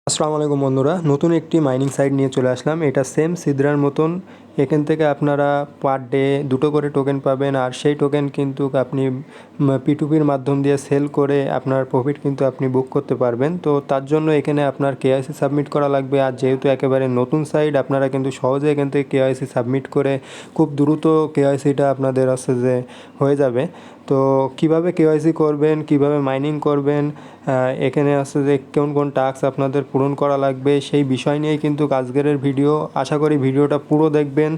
আসসালামু আলাইকুম বন্ধুরা, নতুন একটি মাইনিং সাইট নিয়ে চলে আসলাম। এটা সেম সিদ্রার মতন। এখান থেকে আপনারা পার ডে 2টো করে টোকেন পাবেন, আর সেই টোকেন কিন্তু আপনি P2Pর মাধ্যম দিয়ে সেল করে আপনার প্রফিট কিন্তু আপনি বুক করতে পারবেন। তো তার জন্য এখানে আপনার কেওয়াইসি সাবমিট করা লাগবে। আর যেহেতু একেবারে নতুন সাইট, আপনারা কিন্তু সহজে এখান থেকে কেওয়াইসি সাবমিট করে খুব দ্রুত কেওয়াইসিটা আপনাদের আছে যে হয়ে যাবে। তো কিভাবে কেওয়াইসি করবেন, কিভাবে মাইনিং করবেন, এখানে আছে যে কোন টাস্ক আপনাদের পূরণ করা লাগবে, সেই বিষয় নিয়েই কিন্তু আজকের ভিডিও। আশা করি ভিডিওটা পুরো দেখবেন।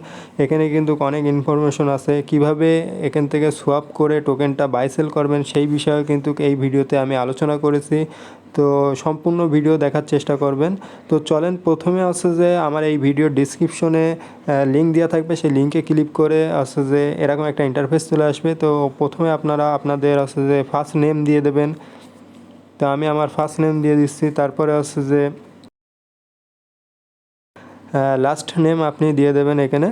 এখানে কিন্তু অনেক ইনফরমেশন আছে, কিভাবে এখান থেকে সোয়াপ করে টোকেনটা বাই সেল করবেন সেই বিষয়ে কিন্তু এই ভিডিওতে আমি আলোচনা করেছি। তো সম্পূর্ণ ভিডিও দেখার চেষ্টা করবেন। তো চলেন, প্রথমে আছে যে আমার এই ভিডিওর ডিসক্রিপশনে লিঙ্ক দেওয়া থাকবে, সেই লিঙ্কে ক্লিক করে আছে যে এরকম একটা ইন্টারফেস চলে আসবে। তো প্রথমে আপনারা আপনাদের আছে যে ফার্স্ট নেম দিয়ে দেবেন। তো আমি আমার ফার্স্ট নেম দিয়ে দিচ্ছি। তারপরে আছে যে লাস্ট নেম আপনি দিয়ে দেবেন এখানে।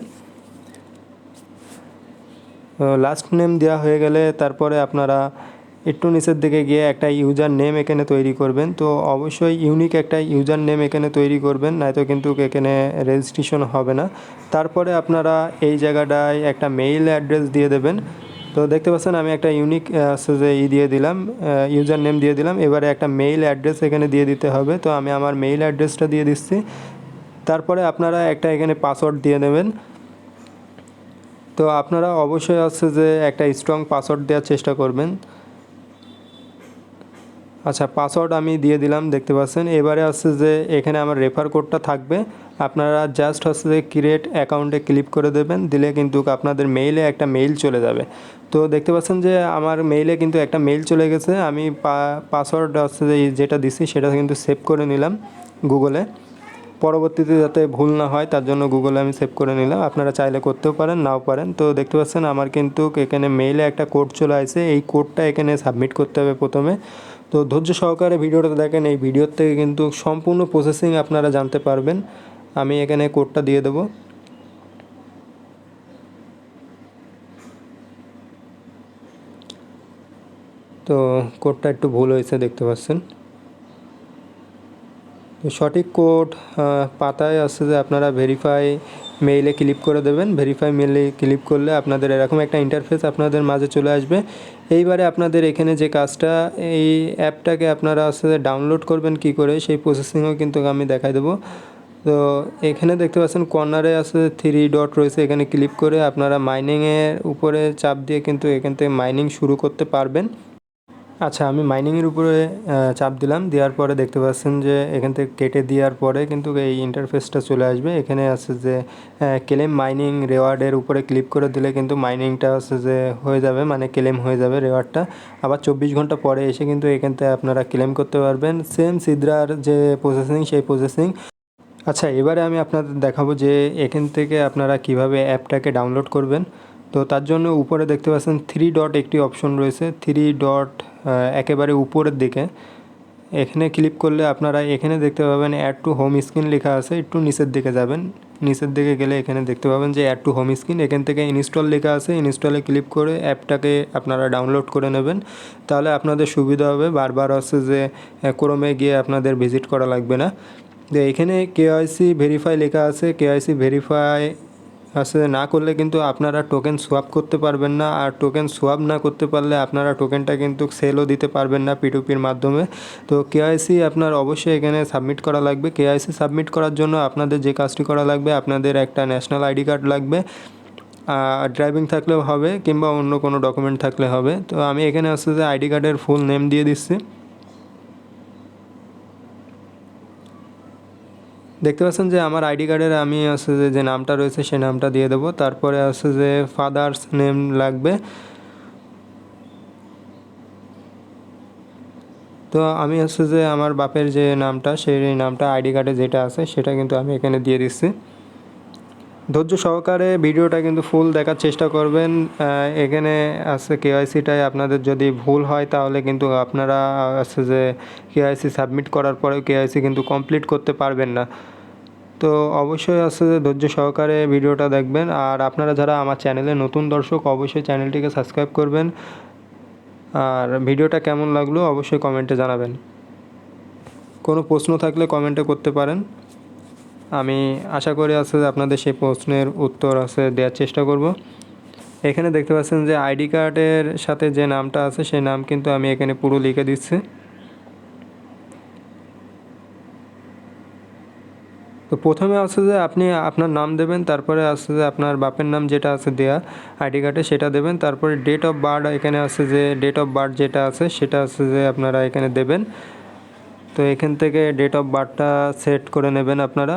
লাস্ট নেম দেওয়া হয়ে গেলে তারপরে আপনারা একটু নিচের দিকে গিয়ে একটা ইউজার নেম এখানে তৈরি করবেন। তো অবশ্যই ইউনিক একটা ইউজার নেম এখানে তৈরি করবেন, নয়তো কিন্তু এখানে রেজিস্ট্রেশন হবে না। তারপরে আপনারা এই জায়গাটায় একটা মেইল অ্যাড্রেস দিয়ে দেবেন। তো দেখতে পাচ্ছেন আমি একটা ইউনিক যে দিয়ে দিলাম, ইউজার নেম দিয়ে দিলাম। এবারে একটা মেইল অ্যাড্রেস এখানে দিয়ে দিতে হবে। তো আমি আমার মেইল অ্যাড্রেসটা দিয়ে দিচ্ছি। তারপরে আপনারা একটা এখানে পাসওয়ার্ড দিয়ে দেবেন। তো আপনারা অবশ্যই আছে যে একটা স্ট্রং পাসওয়ার্ড দেওয়ার চেষ্টা করবেন। আচ্ছা, পাসওয়ার্ড আমি দিয়ে দিলাম, দেখতে পাচ্ছেন। এবারে আছে যে এখানে আমার রেফার কোডটা থাকবে। আপনারা জাস্ট হচ্ছে যে ক্রিয়েট অ্যাকাউন্টে ক্লিক করে দেবেন, দিলে কিন্তু আপনাদের মেইলে একটা মেইল চলে যাবে। তো দেখতে পাচ্ছেন যে আমার মেইলে কিন্তু একটা মেইল চলে গেছে। আমি পাসওয়ার্ড হচ্ছে যে যেটা দিছি সেটা কিন্তু সেভ করে নিলাম গুগলে, পরবর্তীতে যাতে ভুল না হয় তার জন্য গুগলে আমি সেভ করে নিলাম। আপনারা চাইলে করতেও পারেন, নাও পারেন। তো দেখতে পাচ্ছেন আমার কিন্তু এখানে মেইলে একটা কোড চলে আসে। এই কোডটা এখানে সাবমিট করতে হবে প্রথমে। তো ধৈর্য সহকারে ভিডিওটা দেখেন, এই ভিডিওর থেকে কিন্তু সম্পূর্ণ প্রসেসিং আপনারা জানতে পারবেন। আমি এখানে কোডটা দিয়ে দেবো। তো কোডটা একটু ভুল হয়েছে, দেখতে পাচ্ছেন। তো সঠিক কোড পাতায় আসছে যে আপনারা ভেরিফাই মেইলে ক্লিক করে দেবেন। ভেরিফাই মেইলে ক্লিক করলে আপনাদের এরকম একটা ইন্টারফেস আপনাদের মাঝে চলে আসবে। এইবারে আপনাদের এখানে যে কাজটা, এই অ্যাপটাকে আপনারা আসলে ডাউনলোড করবেন কি করে সেই প্রসেসিংও কিন্তু আমি দেখাই দেবো। তো এখানে দেখতে পাচ্ছেন কর্নারে আছে 3 ডট রয়েছে, এখানে ক্লিক করে আপনারা মাইনিংয়ের উপরে চাপ দিয়ে কিন্তু এখান থেকে মাইনিং শুরু করতে পারবেন। আচ্ছা, আমি মাইনিংয়ের উপরে চাপ দিলাম, দেওয়ার পরে দেখতে পাচ্ছেন যে এখান থেকে কেটে দেওয়ার পরে কিন্তু এই ইন্টারফেসটা চলে আসবে। এখানে আছে যে ক্লেম মাইনিং রেওয়ার্ডের উপরে ক্লিক করে দিলে কিন্তু মাইনিংটা আছে যে হয়ে যাবে, মানে ক্লেম হয়ে যাবে রেওয়ার্ডটা। আবার 24 ঘন্টা পরে এসে কিন্তু এখান থেকে আপনারা ক্লেম করতে পারবেন, সেম সিদ্রার যে প্রসেসিং সেই প্রসেসিং। আচ্ছা, এবারে আমি আপনাদের দেখাবো যে এখান থেকে আপনারা কিভাবে অ্যাপটাকে ডাউনলোড করবেন। তো তার জন্য উপরে দেখতে পাচ্ছেন 3 ডট একটি অপশন রয়েছে, 3 ডট একেবারে উপরের দিকে। এখানে ক্লিক করলে আপনারা এখানে দেখতে পাবেন অ্যাড টু হোম স্ক্রিন লেখা আছে। একটু নিচের দিকে যাবেন, নিচের দিকে গেলে এখানে দেখতে পাবেন যে অ্যাড টু হোম স্ক্রিন। এখান থেকে ইনস্টল লেখা আছে, ইনস্টলে ক্লিক করে অ্যাপটাকে আপনারা ডাউনলোড করে নেবেন। তাহলে আপনাদের সুবিধা হবে, বারবার হচ্ছে যে ক্রোমে গিয়ে আপনাদের ভিজিট করা লাগবে না। তো এখানে কেওয়াইসি ভেরিফাই লেখা আছে, কেওয়াইসি ভেরিফাই আসলে না করলে কিন্তু আপনারা টোকেন সোয়াপ করতে পারবেন না। আর টোকেন সোয়াপ না করতে পারলে আপনারা টোকেনটা কিন্তু সেলও দিতে পারবেন না P2Pর মাধ্যমে। তো কেওয়াইসি আপনার অবশ্যই এখানে সাবমিট করা লাগবে। কেওয়াইসি সাবমিট করার জন্য আপনাদের যে কাজটি করা লাগবে, আপনাদের একটা ন্যাশনাল আইডি কার্ড লাগবে, ড্রাইভিং থাকলেও হবে, কিংবা অন্য কোনো ডকুমেন্ট থাকলে হবে। তো আমি এখানে আসছে যে আইডি কার্ডের ফুল নেম দিয়ে দিচ্ছি। দেখতে পাচ্ছেন যে আমার আইডি কার্ডের আমি আছে যে নামটা রয়েছে সেই নামটা দিয়ে দেবো। তারপরে আছে যে ফাদার্স নেম লাগবে। তো আমি হচ্ছে যে আমার বাপের যে নামটা, সেই নামটা আইডি কার্ডে যেটা আছে সেটা কিন্তু আমি এখানে দিয়ে দিচ্ছি। ধৈর্য সহকারে ভিডিওটা কিন্তু ফুল দেখার চেষ্টা করবেন। এখানে আছে কেওয়াইসিটাই আপনাদের যদি ভুল হয় তাহলে কিন্তু আপনারা আছে যে কেওয়াইসি সাবমিট করার পরেও কেওয়াইসি কিন্তু কমপ্লিট করতে পারবেন না। তো অবশ্যই আছে যে ধৈর্য সহকারে ভিডিওটা দেখবেন। আর আপনারা যারা আমার চ্যানেলে নতুন দর্শক, অবশ্যই চ্যানেলটিকে সাবস্ক্রাইব করবেন। আর ভিডিওটা কেমন লাগলো অবশ্যই কমেন্টে জানাবেন। কোনো প্রশ্ন থাকলে কমেন্টে করতে পারেন, আমি আশা করি আছে যে আপনাদের সেই প্রশ্নের উত্তর আছে দেওয়ার চেষ্টা করব। এখানে দেখতে পাচ্ছেন যে আইডি কার্ডের সাথে যে নামটা আছে সেই নাম কিন্তু আমি এখানে পুরো লিখে দিচ্ছি। তো প্রথমে আছে যে আপনি আপনার নাম দেবেন, তারপরে আছে যে আপনার বাপের নাম যেটা আছে দেয়া আইডি কার্ডে সেটা দেবেন, তারপরে ডেট অফ বার্থ এখানে আছে যে ডেট অফ বার্থ যেটা আছে সেটা আছে যে আপনারা এখানে দেবেন। তো এখান থেকে ডেট অফ বার্থটা সেট করে নেবেন আপনারা।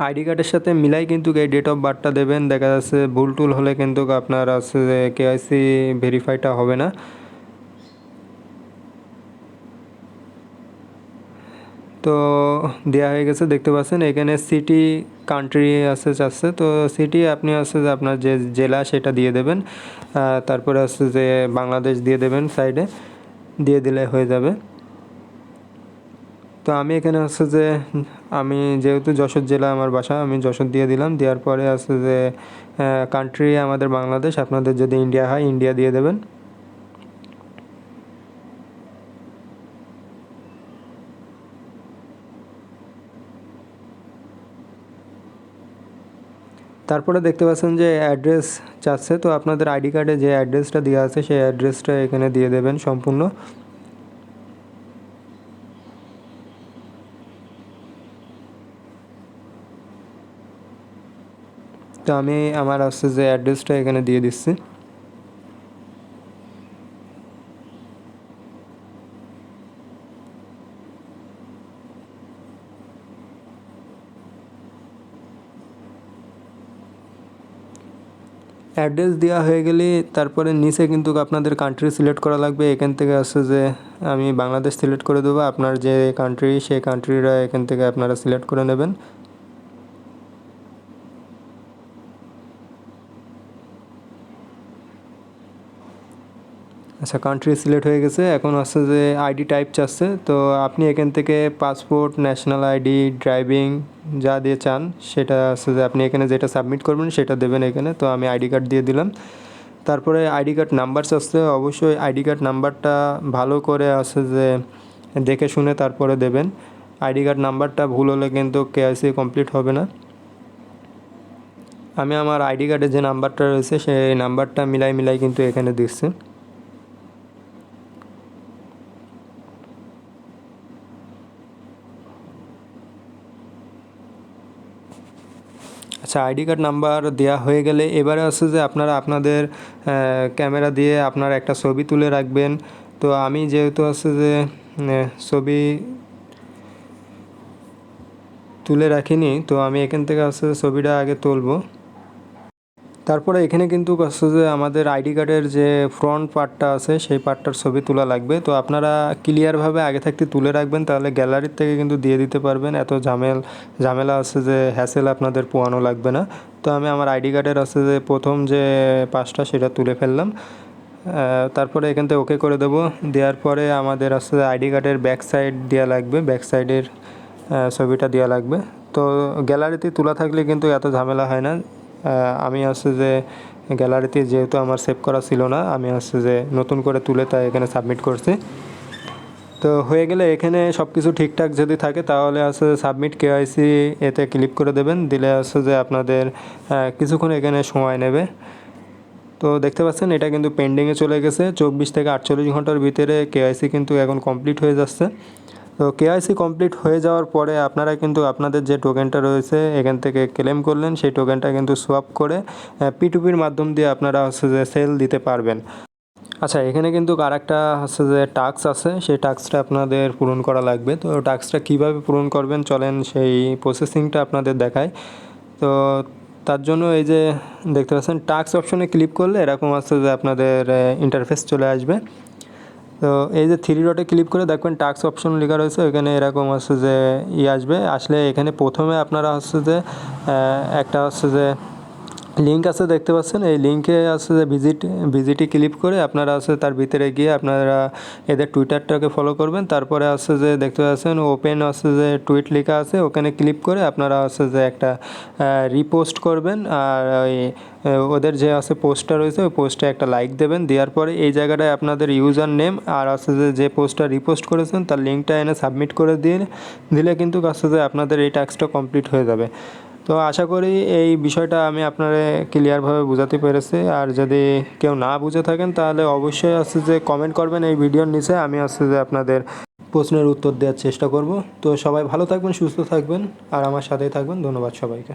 আইডি কার্ডের সাথে মিলাই কিন্তু এই ডেট অফ বার্থটা দেবেন। দেখা যাচ্ছে ভুল টুল হলে কিন্তু আপনার আছে যে কেওয়াইসি ভেরিফাইটা হবে না। তো দেওয়া হয়ে গেছে, দেখতে পাচ্ছেন এখানে সিটি কান্ট্রি আছে চাচ্ছে। তো সিটি আপনি আছে যে আপনার যে জেলা সেটা দিয়ে দেবেন, তারপরে আছে যে বাংলাদেশ দিয়ে দেবেন, সাইডে দিয়ে দিলে হয়ে যাবে। তো আমি এখানে আছে যে আমি যেহেতু যশোর জেলা আমার বাসা, আমি যশোর দিয়ে দিলাম। দেওয়ার পরে আছে যে কান্ট্রি আমাদের বাংলাদেশ, আপনাদের যদি ইন্ডিয়া হয় ইন্ডিয়া দিয়ে দেবেন। তারপরে দেখতে পাচ্ছেন যে অ্যাড্রেস চাচ্ছে। তো আপনাদের আইডি কার্ডে যে অ্যাড্রেসটা দেওয়া আছে সেই অ্যাড্রেসটা এখানে দিয়ে দেবেন সম্পূর্ণ। তো আমি আমার আছে যে অ্যাড্রেসটা এখানে দিয়ে দিচ্ছি। অ্যাড্রেস দেওয়া হয়ে গেলে তারপরে নিচে কিন্তু আপনাদের কান্ট্রি সিলেক্ট করা লাগবে। এখান থেকে আছে যে আমি বাংলাদেশ সিলেক্ট করে দেবো, আপনার যে কান্ট্রি সেই কান্ট্রিটা এখান থেকে আপনারা সিলেক্ট করে নেবেন। আচ্ছা, কান্ট্রি সিলেক্ট হয়ে গেছে। এখন আছে যে আইডি টাইপ চাচ্ছে। তো আপনি এখান থেকে পাসপোর্ট, ন্যাশনাল আইডি, ড্রাইভিং যা দিয়ে চান সেটা আছে যে আপনি এখানে যেটা সাবমিট করবেন সেটা দেবেন এখানে। তো আমি আইডি কার্ড দিয়ে দিলাম। তারপরে আইডি কার্ড নাম্বার চাচ্ছে। অবশ্যই আইডি কার্ড নাম্বারটা ভালো করে আছে যে দেখে শুনে তারপরে দেবেন। আইডি কার্ড নাম্বারটা ভুল হলে কিন্তু কেওয়াইসি কমপ্লিট হবে না। আমি আমার আইডি কার্ডে যে নাম্বারটা রয়েছে সেই নাম্বারটা মিলাই কিন্তু এখানে দিচ্ছি। আচ্ছা, আইডি কার্ড নাম্বার দেওয়া হয়ে গেলে এবারে আছে যে আপনারা আপনাদের ক্যামেরা দিয়ে আপনারা একটা ছবি তুলে রাখবেন। তো আমি যেহেতু আছে যে ছবি তুলে রাখিনি, তো আমি এখান থেকে আছে ছবিটা আগে তুলবো। তারপরে এখানে কিন্তু আছে যে আমাদের আইডি কার্ডের যে ফ্রন্ট পার্টটা আছে সেই পার্টটার ছবি তোলা লাগবে। তো আপনারা ক্লিয়ারভাবে আগে থাকতে তুলে রাখবেন, তাহলে গ্যালারির থেকে কিন্তু দিয়ে দিতে পারবেন। এত ঝামেলা আছে যে হ্যাসেল আপনাদের পোয়ানো লাগবে না। তো আমি আমার আইডি কার্ডের আছে যে প্রথম যে পাশটা সেটা তুলে ফেললাম। তারপরে এখান থেকে ওকে করে দেবো। দেওয়ার পরে আমাদের আছে আইডি কার্ডের ব্যাক সাইড দেওয়া লাগবে, ব্যাক সাইডের ছবিটা দেওয়া লাগবে। তো গ্যালারিতে তোলা থাকলে কিন্তু এত ঝামেলা হয় না। আমি আছে যে গ্যালারিতে যেহেতু আমার সেভ করা ছিল না, আমি আছে যে নতুন করে তুলে তাই এখানে সাবমিট করছি। তো হয়ে গেলে এখানে সব কিছু ঠিকঠাক যদি থাকে তাহলে আছে সাবমিট কেওয়াইসি এতে ক্লিক করে দেবেন। দিলে আছে যে আপনাদের কিছুক্ষণ এখানে সময় নেবে। তো দেখতে পাচ্ছেন এটা কিন্তু পেন্ডিংয়ে চলে গেছে। 24 থেকে 48 ঘন্টার ভিতরে কেওয়াইসি কিন্তু এখন কমপ্লিট হয়ে যাচ্ছে। তো কেওয়াইসি কমপ্লিট হয়ে যাওয়ার পরে আপনারা কিন্তু আপনাদের যে টোকেনটা রয়েছে এখান থেকে ক্লেম করলেন সেই টোকেনটা কিন্তু সোয়াপ করে P2Pর মাধ্যম দিয়ে আপনারা হচ্ছে যে সেল দিতে পারবেন। আচ্ছা, এখানে কিন্তু আরেকটা হচ্ছে যে টাস্ক আছে, সেই টাস্কটা আপনাদের পূরণ করা লাগবে। তো টাস্কটা কীভাবে পূরণ করবেন চলেন সেই প্রসেসিংটা আপনাদের দেখাই। তো তার জন্য এই যে দেখতে পাচ্ছেন টাস্ক অপশনে ক্লিক করলে এরকম আছে যে আপনাদের ইন্টারফেস চলে আসবে। তো এই যে 3 ডটে ক্লিক করে দেখবেন টাস্ক অপশন লেখা রয়েছে, এখানে এরকম আছে যে আসবে। আসলে এখানে প্রথমে আপনারা হচ্ছে যে একটা হচ্ছে যে লিঙ্ক আছে দেখতে পাচ্ছেন, এই লিঙ্কে আছে যে ভিজিটে ক্লিক করে আপনারা আছে তার ভিতরে গিয়ে আপনারা এদের টুইটারটাকে ফলো করবেন। তারপরে আছে যে দেখতে পাচ্ছেন ওপেন আছে যে টুইট লেখা আছে, ওখানে ক্লিক করে আপনারা আছে যে একটা রিপোস্ট করবেন। আর ওই ওদের যে আছে পোস্টটা রয়েছে ওই পোস্টে একটা লাইক দেবেন। দেওয়ার পরে এই জায়গাটায় আপনাদের ইউজার নেম আর আছে যে পোস্টটা রিপোস্ট করেছেন তার লিঙ্কটা এনে সাবমিট করে দিলে কিন্তু আছে যে আপনাদের এই টাস্কটা কমপ্লিট হয়ে যাবে। তো আশা করি এই বিষয়টা আমি আপনারে ক্লিয়ারভাবে বোঝাতে পেরেছি। আর যদি কেউ না বুঝে থাকেন তাহলে অবশ্যই আছে যে কমেন্ট করবেন এই ভিডিওর নিচে, আমি আছে যে আপনাদের প্রশ্নের উত্তর দেওয়ার চেষ্টা করব। তো সবাই ভালো থাকবেন, সুস্থ থাকবেন আর আমার সাথেই থাকবেন। ধন্যবাদ সবাইকে।